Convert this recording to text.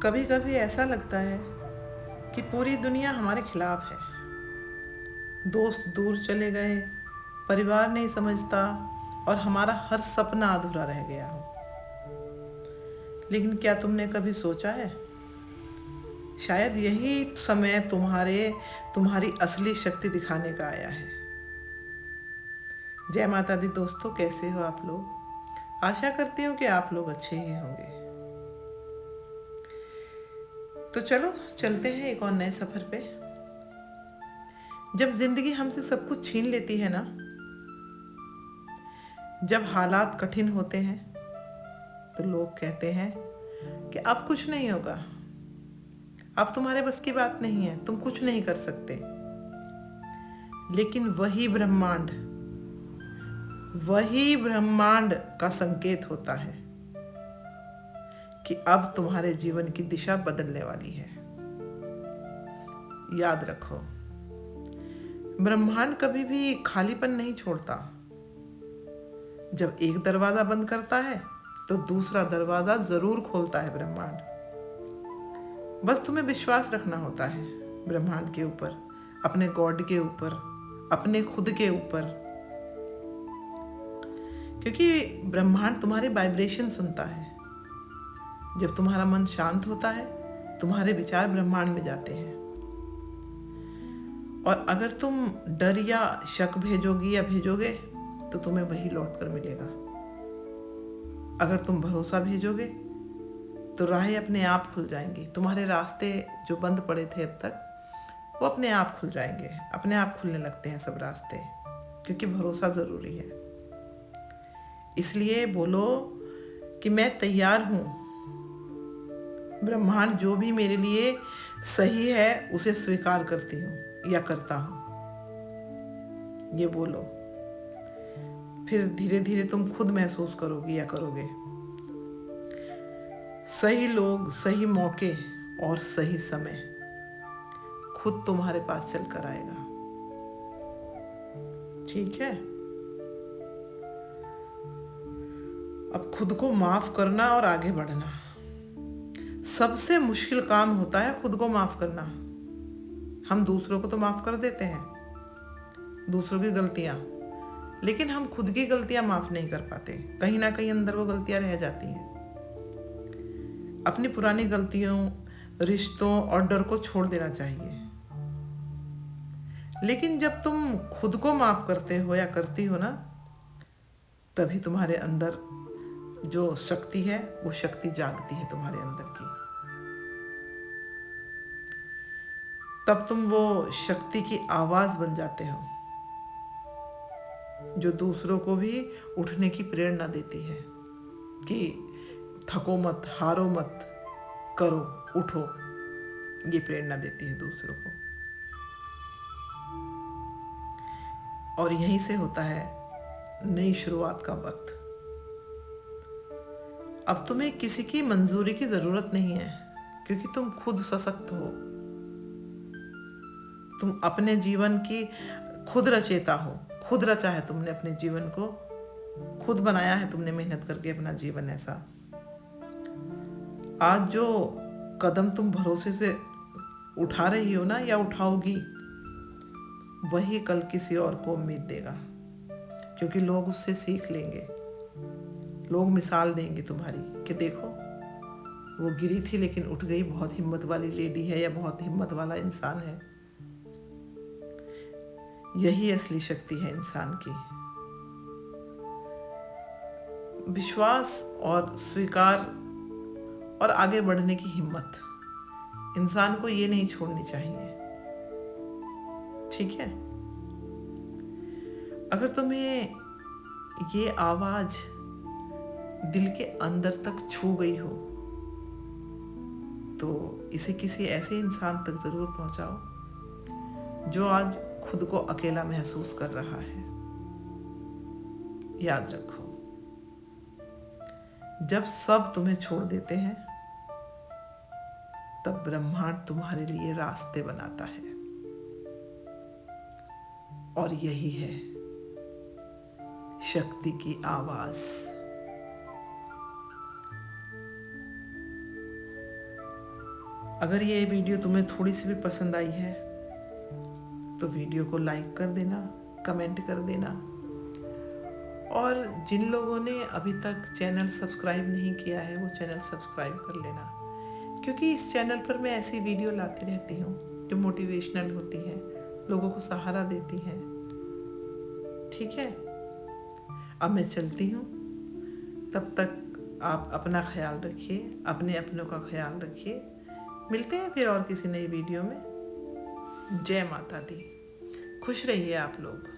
कभी कभी ऐसा लगता है कि पूरी दुनिया हमारे खिलाफ है। दोस्त दूर चले गए, परिवार नहीं समझता और हमारा हर सपना अधूरा रह गया हो। लेकिन क्या तुमने कभी सोचा है, शायद यही समय तुम्हारी असली शक्ति दिखाने का आया है। जय माता दी दोस्तों, कैसे हो आप लोग? आशा करती हूँ कि आप लोग अच्छे ही होंगे। तो चलो चलते हैं एक और नए सफ़र पे। जब जिंदगी हमसे सब कुछ छीन लेती है ना, जब हालात कठिन होते हैं, तो लोग कहते हैं कि अब कुछ नहीं होगा, अब तुम्हारे बस की बात नहीं है, तुम कुछ नहीं कर सकते। लेकिन वही ब्रह्मांड का संकेत होता है कि अब तुम्हारे जीवन की दिशा बदलने वाली है। याद रखो, ब्रह्मांड कभी भी खालीपन नहीं छोड़ता। जब एक दरवाजा बंद करता है तो दूसरा दरवाजा जरूर खोलता है ब्रह्मांड। बस तुम्हें विश्वास रखना होता है ब्रह्मांड के ऊपर, अपने गॉड के ऊपर, अपने खुद के ऊपर, क्योंकि ब्रह्मांड तुम्हारे वाइब्रेशन सुनता है। जब तुम्हारा मन शांत होता है, तुम्हारे विचार ब्रह्मांड में जाते हैं। और अगर तुम डर या शक भेजोगे तो तुम्हें वही लौट कर मिलेगा। अगर तुम भरोसा भेजोगे तो राहें अपने आप खुल जाएंगी। तुम्हारे रास्ते जो बंद पड़े थे अब तक, वो अपने आप खुल जाएंगे। अपने आप खुलने लगते हैं सब रास्ते, क्योंकि भरोसा ज़रूरी है। इसलिए बोलो कि मैं तैयार हूँ। ब्रह्मांड जो भी मेरे लिए सही है उसे स्वीकार करती हूँ या करता हूँ, ये बोलो। फिर धीरे धीरे तुम खुद महसूस करोगी या करोगे, सही लोग, सही मौके और सही समय खुद तुम्हारे पास चल कर आएगा। ठीक है? अब खुद को माफ करना और आगे बढ़ना सबसे मुश्किल काम होता है। खुद को माफ करना। हम दूसरों को तो माफ कर देते हैं, दूसरों की गलतियां, लेकिन हम खुद की गलतियां माफ नहीं कर पाते। कहीं ना कहीं अंदर वो गलतियां रह जाती हैं। अपनी पुरानी गलतियों, रिश्तों और डर को छोड़ देना चाहिए। लेकिन जब तुम खुद को माफ करते हो या करती हो ना, तभी तुम्हारे अंदर जो शक्ति है, वो शक्ति जागती है तुम्हारे अंदर की। तब तुम वो शक्ति की आवाज बन जाते हो, जो दूसरों को भी उठने की प्रेरणा देती है कि थको मत, हारो मत, करो, उठो। ये प्रेरणा देती है दूसरों को। और यहीं से होता है नई शुरुआत का वक्त। अब तुम्हें किसी की मंजूरी की जरूरत नहीं है, क्योंकि तुम खुद सशक्त हो। तुम अपने जीवन की खुद रचेता हो। खुद रचा है तुमने अपने जीवन को, खुद बनाया है तुमने मेहनत करके अपना जीवन ऐसा। आज जो कदम तुम भरोसे से उठा रही हो ना, या उठाओगी, वही कल किसी और को उम्मीद देगा, क्योंकि लोग उससे सीख लेंगे। लोग मिसाल देंगे तुम्हारी कि देखो, वो गिरी थी लेकिन उठ गई, बहुत हिम्मत वाली लेडी है या बहुत हिम्मत वाला इंसान है। यही असली शक्ति है इंसान की। विश्वास और स्वीकार और आगे बढ़ने की हिम्मत इंसान को ये नहीं छोड़नी चाहिए। ठीक है? अगर तुम्हें ये आवाज दिल के अंदर तक छू गई हो, तो इसे किसी ऐसे इंसान तक जरूर पहुंचाओ जो आज खुद को अकेला महसूस कर रहा है। याद रखो, जब सब तुम्हें छोड़ देते हैं, तब ब्रह्मांड तुम्हारे लिए रास्ते बनाता है। और यही है शक्ति की आवाज। अगर ये वीडियो तुम्हें थोड़ी सी भी पसंद आई है तो वीडियो को लाइक कर देना, कमेंट कर देना, और जिन लोगों ने अभी तक चैनल सब्सक्राइब नहीं किया है वो चैनल सब्सक्राइब कर लेना, क्योंकि इस चैनल पर मैं ऐसी वीडियो लाती रहती हूँ जो मोटिवेशनल होती हैं, लोगों को सहारा देती हैं। ठीक है, अब मैं चलती हूँ। तब तक आप अपना ख्याल रखिए, अपने अपनों का ख्याल रखिए। मिलते हैं फिर और किसी नई वीडियो में। जय माता दी। खुश रहिए आप लोग।